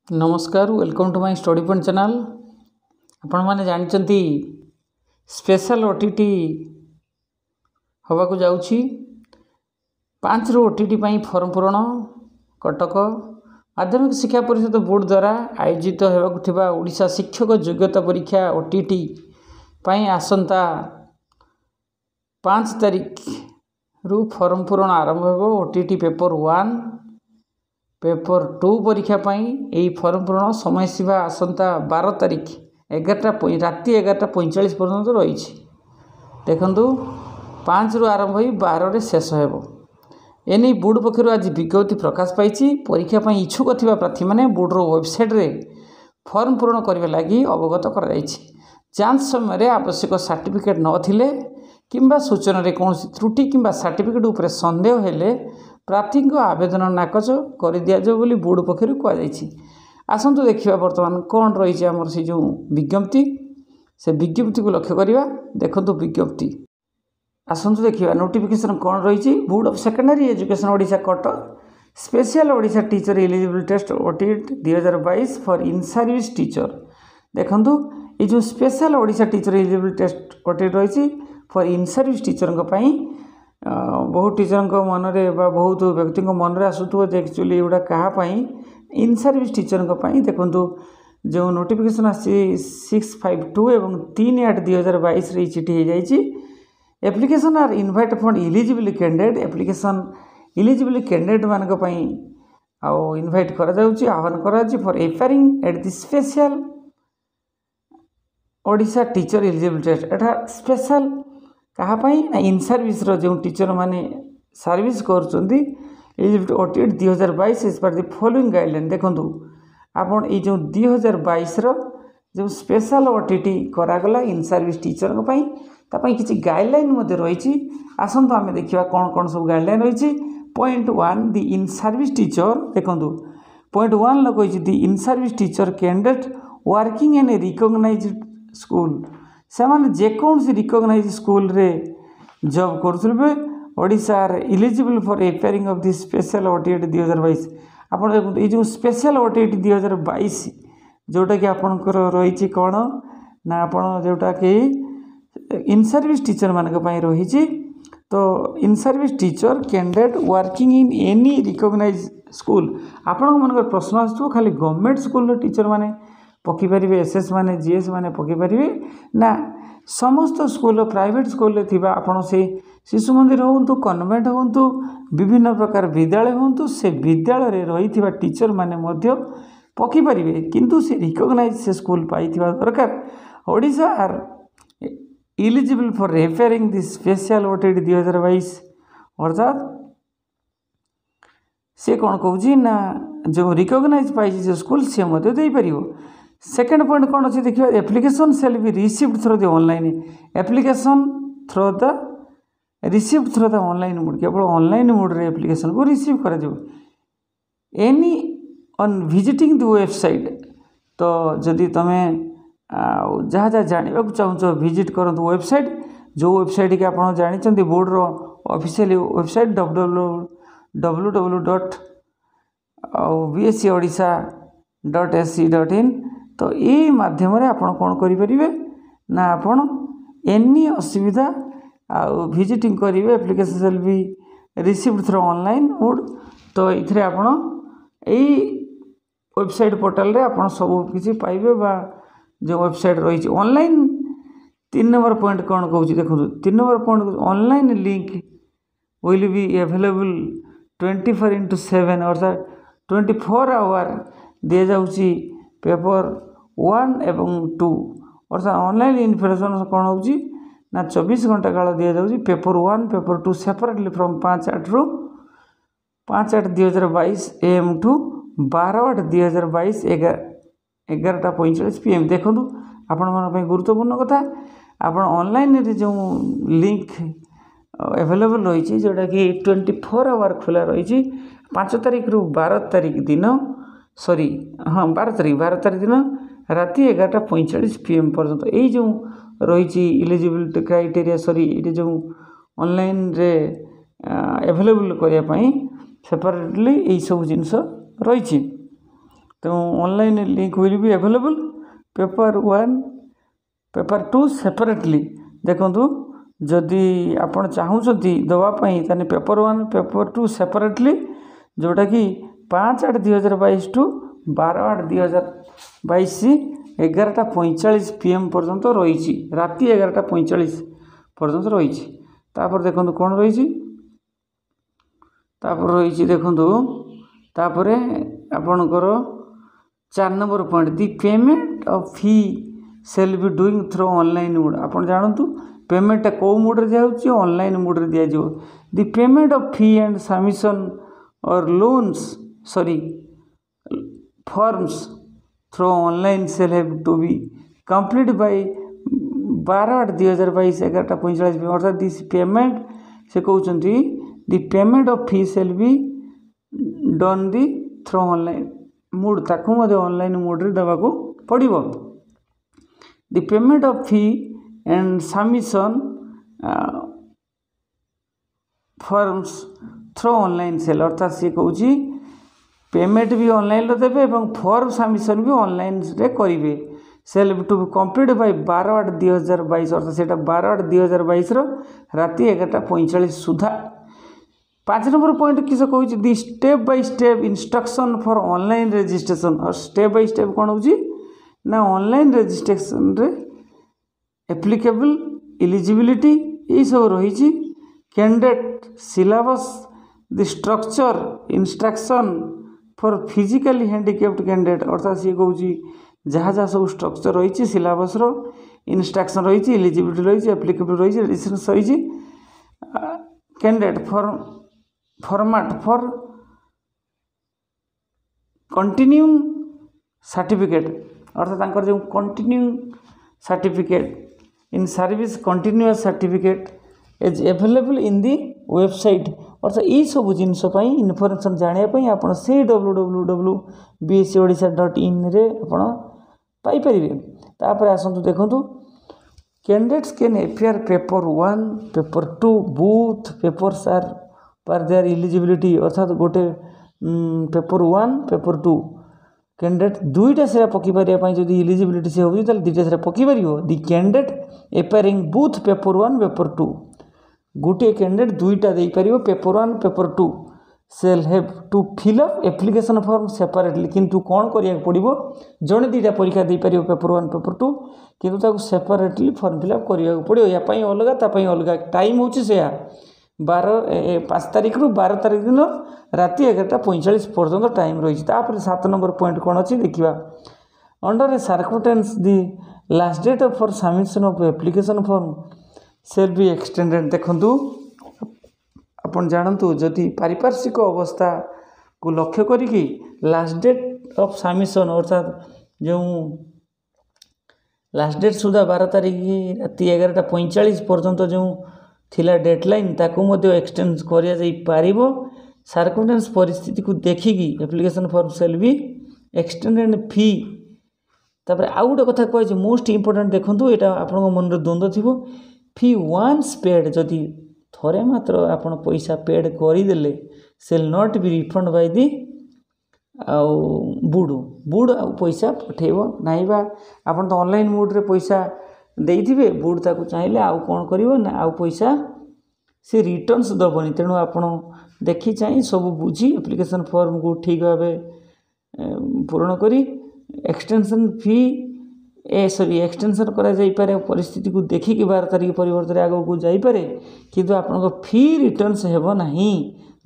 नमस्कार welcome to my study point channel. आपण माने जानचंती स्पेशल ओटीटी हवा को जाउछि 5 रो ओटीटी पई फॉर्म पूरण कटक माध्यमिक शिक्षा परिषद बोर्ड द्वारा आयोजित हेबाकु थिबा ओडिशा शिक्षक योग्यता परीक्षा ओटीटी पई आसंता 5 तारिख रु फॉर्म पूरण आरंभ हेबो। ओटीटी पेपर 1 पेपर 2 परीक्षा पाई यही फॉर्म पूरण समय सीमा आसंता 12 तारिख 11 राति 11:45 पर्यंत रही। देखु 5 रु आरंभ हो 12 शेष हो। एने बोर्ड पक्षर आज विज्ञप्ति प्रकाश पाई परीक्षा पाई इच्छुक थिबा प्रार्थी माने बोर्डर वेबसाइट रे फॉर्म पूरण करने लगी अवगत कर जांच समय आवश्यक सर्टिफिकेट नथिले किंबा सूचना रे कौन त्रुटि किंबा सर्टिफिकेट उपर संदेह हेले प्रार्थी को आवेदन नाकच कर दि जाओ बोली बोर्ड पक्षर कहुई। आसतु देखा बर्तमान कौन रही आमर से जो विज्ञप्ति से विज्ञप्ति को लक्ष्य करवा। देखो विज्ञप्ति आसतु देखा नोटिफिकेशन कौन रही। Board of secondary education Odisha Cuttack special Odisha teacher eligible test OTT 2022 for in service teacher. देखो ये जो special Odisha teacher eligible test OTT रही फॉर इन सर्विस टीचर बहुत टीचर मन में बहुत व्यक्ति मन में आसुव एक्चुअली एगुड़ा कहाँपाई इन सर्विस टीचर देखो जो नोटिफिकेशन आसी 652 एवं 3/8/2022 चिठी हो जाए। Application are invite for eligible candidate application eligible candidate मानक आउ इनवाइट आह्वान कर for appearing at the special Odisha teacher eligible test. एटा स्पेशल कहाँपाई ना इन सर्विस जो टीचर माने सर्विस करुँच eligible OTT 2022 is per the following guideline. देखो आपन ये जो 2022 जो स्पेशल ओटीटी करागला इन सर्विस टीचर किसी गाइडलाइन रही। आसतु आम देखा कौन कौन सब गाइडलाइन रही। Point 1 the in service teacher देखो पॉइंट 1 लगे the in service teacher candidate working in a recognized school से मैंने जेकोसी रिकॉग्नाइज स्कूल रे जॉब करुवे Odisha eligible for appearing of the special OTT 2022। आप देखो ये जो स्पेशल ओटीटी 2022 जोटा कि आपणकर रही कौन ना आप जोटा कि इन सर्विस टीचर मान रही। तो in service teacher candidate working in any recognise school आपण मन प्रश्न आसो खाली गवर्नमेंट स्कूल टीचर माने पकई पारे एसएस माने जीएस माने पकई पारे ना समस्त स्कूल प्राइवेट स्कूल थी आपड़ से शिशु मंदिर हूँ कन्वेंट हूँ विभिन्न प्रकार विद्यालय हूँ से विद्यालय रही टीचर माने पकई पारे किंतु से रिकॉग्नाइज से स्कूल पाई दरकार। Odisha are eligible for appearing the special OTT 2022 अर्थात से कौन कहूँ ना जो रिकॉग्नाइज पाई से स्कूल सी दे पार। सेकेंड पॉइंट कौन अच्छी देखिए application shall be received through the online application through the received through the online mode केवल ऑनलाइन मोड रे एप्लिकेशन को रिसीव कर any on visiting the website. तो जदि तुम्हें जहाँ जहाँ जानवा चाहो विजिट करूँ वेबसाइट जो वेबसाइट कि आप जानते बोर्डर ऑफिशियल वेबसाइट www.bscodisha.ac.in। तो ये माध्यम आपड़ कौन करेंगे ना आपड़ एनी असुविधा विजिटिंग करेंगे एप्लिकेशन सेल भी रिसीव्ड थ्रू ऑनलाइन मोड। तो ये आपड़ यही वेबसाइट पोर्टल रे आपड़ सब किसी पाइबे बा जो वेबसाइट रही ऑनलाइन। 3 नंबर पॉइंट कौन कहूँ देखो 3 number point online link will be available 24/7 अर्थात 24 आवर दि जाऊँगी पेपर 1 एवं 2 अर्थात ऑनलाइन इन्फॉर्मेशन कौन हो ना 24 घंटा काल दि जाऊँगी paper 1 paper 2 separately from 5/8/2022 AM to 12/8/2022 11:45 PM। देखो आपण गुरुत्वपूर्ण कथा आप ऑनलाइन जो लिंक अवेलेबल रही जोटा कि 24 आवर खुला रही 5 तारिख रु 12 तारिख दिन सॉरी हाँ 12 तारिख दिन राति 11:45 PM पर्यंत यही जो रही इलिजिबिलिटी क्राइटेरिया सॉरी ये जो ऑनलाइन रे अवेलेबल करने सेपरेटली यही सब जिनस रही। तो online link will be available paper 1 paper 2 separately देखंतु जदि आपण चाहूछंती दवापाई ताने पेपर 1 पेपर 2 सेपरेटली जोटा कि 5/8/2022 टू 12/8/2022 11:45 PM पर्यंत रही राति 11:45 पर्यंत रही तापर देखंतु कौन रही तापर रही देखंतु तापरे आपणकर 4 number point the payment of fee shall be doing through online mode आपण जानतु पेमेंट को मोड रे जाउची ऑनलाइन मोड रे दिया जो the payment of fee and submission और loans sorry forms through online shall have to be complete by 12/8/2022 11:45 अर्थात दिस पेमेंट से कहउचंती the payment of fee shall be done the through online mode ताकू मधे online mode रे दबा को पड़िबो the payment of fee and submission forms through online shall अर्थात सी कहूँ पेमेंट भी ऑनलाइन रो देबे एवं फॉर्म सबमिशन भी ऑनलाइन रे करिवे shall to be complete by 12/8/2022 अर्थात सेटा 12/8/2022 रो राति 11:45 सुधा 5 नंबर पॉइंट किस कहूँ the step by step instruction for online registration और स्टेप बाय स्टेप कौन होची ना ऑनलाइन रजिस्ट्रेशन रे एप्लीकेबल एलिजिबिलिटी ये सब रही candidate syllabus the structure instruction for physically handicapped candidate अर्थात सी कहूँ जहाँ जहाँ सब स्ट्रक्चर रही सिलेबस रो इंस्ट्रक्शन रही एलिजिबिलिटी रही एप्लीकेबल रही रजिस्ट्रेशन रही candidate format for continuing certificate अर्थात जो continuing certificate in service continuous certificate is available in the website अर्थात ये सब जिनस इनफॉरमेशन जानापी आप www.bscodisha.in रे पाई परिबे तापर आसंतु देखंतु candidates can appear paper 1 paper 2 both papers are per their eligibility अर्थात गोटे पेपर 1 पेपर 2 कैंडिडेट दुईटा सेरा पकी पारिया जदि एलिजिबिलिटी से होउची ताले दुईटा सेरा पकी पारियो the candidate appearing both paper 1 paper 2 गोटे कैंडिडेट दुईटा दे पारियो paper 1 paper 2 shall have to fill up application form separately किंतु कौन करिया पड़िबो जणे दुईटा परीक्षा दे पारियो पेपर 1 पेपर 2 किंतु ताको सेपरेटली फॉर्म फिल अप करिया पड़ियो या पई अलगा ता पई अलगा टाइम होउची सेया 5 तारीख रु 12 तारीख दिन राति 11:45 पर्यंत टाइम रही 7 नंबर पॉइंट कौन अच्छी देखा under a circumstance the last date for submission of application form shall be extended देखंतु अपन जानतु जदि पारिपार्श्विक अवस्था को लक्ष्य करिकी लास्ट डेट ऑफ सबमिशन अर्थात जो लास्ट डेट सुधा 12 तारीख राति 11:45 पर्यंत जो थिला डेडलाइन ताकू मध्य एक्सटेंड करिया जाई पारिबो सर्कमस्टेंस परिस्थिति को देखिकी एप्लिकेशन फॉर्म सेल भी एक्सटेंडेड फी तापर आउ गोटे कथा कहछि मोस्ट इंपोर्टेंट देखंतु एटा आपन मन रे द्वंद्व थिबो फी वन्स पेड जदि थरे मात्र आपन पैसा पेड करि देले shall not be refund by the बुड पैसा पठेबो नाइबा आपन तो ऑनलाइन मोड रे पैसा देइथिबे बुड ताकू चाहिले आउ कोन करिवो ना आउ पैसा से रिटर्न्स दबनी तेणु आपण देखी चाहिए सब बुझी एप्लिकेशन फॉर्म को ठीक भाव पूरण करी एक्सटेंशन फी एक्सटेंशन करा जाई पारे परिस्थिति को देखिकी 12 तारीख परिवर्तन आगे को जापे किंतु आपन फी रिटर्न्स हेबो नहीं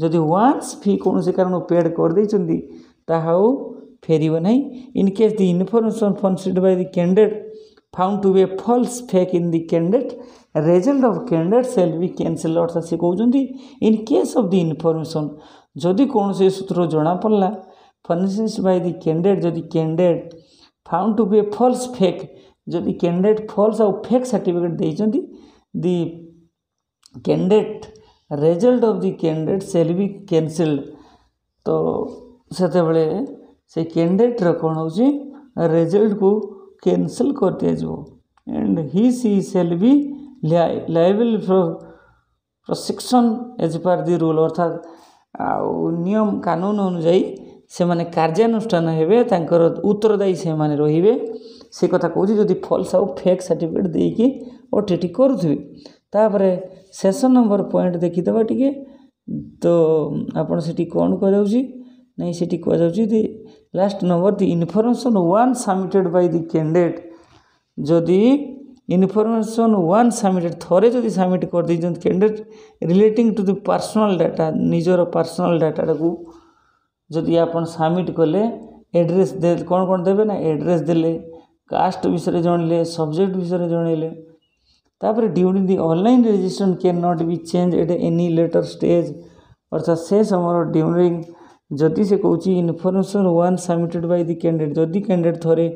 जदि वन्स फी कौन से कारण पेड कर देइचंदी ताहाउ फेरिबो नहीं in case the information considered by the candidate found to be a false fake in the candidate result of candidate shall be cancel अर्थात से कहते in case of the information जदि कौन से सूत्र जना पड़ला फर्निश्ड बाय द कैंडिडेट जदि candidate found to be a false fake जदि कैंडिडेट फॉल्स और फेक सर्टिफिकेट देइचंदी the candidate result of the candidate shall be cancelled तो सेते बेले से कैंडिडेट रो कोन होची रिजल्ट को कैंसिल कर दिया जो and he she shall be liable for prosecution as per the rule अर्थात नियम कानून अनुजाई ସେମାନେ କାର୍ଯ୍ୟାନୁଷ୍ଠାନ ହେବେ, ତାଙ୍କର ଉତ୍ତରଦାୟୀ ସେମାନେ ରହିବେ। ସେ କଥା କହୁଛି ଯଦି ଫଲ୍ସ ଆଉ ଫେକ୍ ସାର୍ଟିଫିକେଟ୍ ଦେଇକି OTT କରୁଥିବେ। ତାପରେ ଶେଷ ନମ୍ବର ପଏଣ୍ଟ ଦେଖିଦେବା ଟିକେ। ତ ଆପଣ ସେଠି କ'ଣ କୁହାଯାଉଛି, ନାଇଁ ସେଠି କୁହାଯାଉଛି the last number the information once submitted by the candidate. ଯଦି ଇନଫର୍ମେସନ୍ ୱାନ୍ ସବମିଟେଡ଼ ଥରେ ଯଦି ସବମିଟ୍ କରିଦେଇଛନ୍ତି candidate relating to the personal data, ନିଜର ପର୍ସନାଲ୍ ଡାଟାଟାକୁ ଯଦି ଆପଣ ସବମିଟ୍ କଲେ ଏଡ୍ରେସ୍ କ'ଣ କ'ଣ ଦେବେ ନା ଏଡ୍ରେସ୍ ଦେଲେ, କାଷ୍ଟ ବିଷୟରେ ଜଣାଇଲେ, ସବଜେକ୍ଟ ବିଷୟରେ ଜଣାଇଲେ। ତାପରେ during the online registration can not be change at any later stage. ଅର୍ଥାତ୍ ସେ ସମୟର ଡ୍ୟୁରିଂ ଯଦି ସେ କହୁଛି information once submitted by the candidate, ଯଦି କ୍ୟାଣ୍ଡିଡେଟ୍ ଥରେ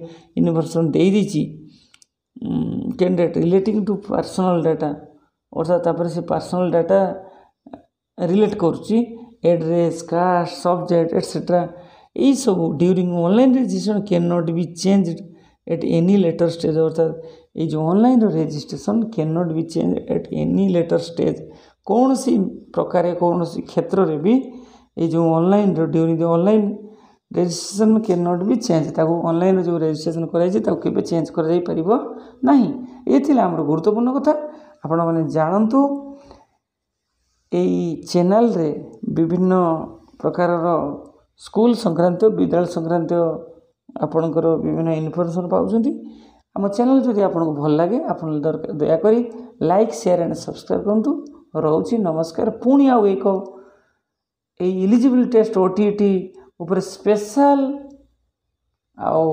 ଇନଫର୍ମେସନ୍ ଦେଇଦେଇଛି candidate relating to personal data, ଅର୍ଥାତ୍ ତାପରେ ସେ ପର୍ସନାଲ୍ ଡାଟା ରିଲେଟ୍ କରୁଛି ଏଡ୍ରେସ୍, କାଷ୍ଟ, ସବଜେକ୍ଟ ଏଟସେଟ୍ରା, ଏଇସବୁ during online registration can not be change at any later stage. ଅର୍ଥାତ୍ ଏଇ ଯେଉଁ ଅନଲାଇନ୍ର registration can not be change at any later stage. କୌଣସି ପ୍ରକାର କୌଣସି କ୍ଷେତ୍ରରେ ବି ଏଇ ଯେଉଁ ଅନଲାଇନ୍ର during the online registration can not be change, ତାକୁ ଅନଲାଇନ୍ରେ ଯେଉଁ ରେଜିଷ୍ଟ୍ରେସନ୍ କରାଯାଇଛି ତାକୁ କେବେ ଚେଞ୍ଜ କରାଯାଇପାରିବ ନାହିଁ। ଏ ଥିଲା ଆମର ଗୁରୁତ୍ୱପୂର୍ଣ୍ଣ କଥା। ଆପଣମାନେ ଜାଣନ୍ତୁ ଏଇ ଚ୍ୟାନେଲ୍ରେ ବିଭିନ୍ନ ପ୍ରକାରର ସ୍କୁଲ ସଂକ୍ରାନ୍ତ, ବିଦ୍ୟାଳୟ ସଂକ୍ରାନ୍ତ ଆପଣଙ୍କର ବିଭିନ୍ନ ଇନଫର୍ମେସନ୍ ପାଉଛନ୍ତି। ଆମ ଚ୍ୟାନେଲ୍ ଯଦି ଆପଣଙ୍କୁ ଭଲ ଲାଗେ ଆପଣ ଦୟାକରି ଲାଇକ୍, ସେୟାର ଆଣ୍ଡ ସବସ୍କ୍ରାଇବ୍ କରନ୍ତୁ। ରହୁଛି ନମସ୍କାର। ପୁଣି ଆଉ ଏକ ଏଇ ଇଲିଜିବଲ୍ ଟେଷ୍ଟ OTT ଉପରେ ସ୍ପେଶାଲ ଆଉ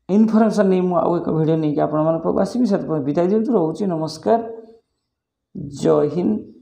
ଇନଫର୍ମେସନ୍ ନେଇ ମୁଁ ଆଉ ଏକ ଭିଡ଼ିଓ ନେଇକି ଆପଣମାନଙ୍କ ପାଖକୁ ଆସିବି। ସେଥିପାଇଁ ବିଦାୟ ଦିଅନ୍ତୁ। ରହୁଛି ନମସ୍କାର। ଜୟ ହିନ୍ଦ।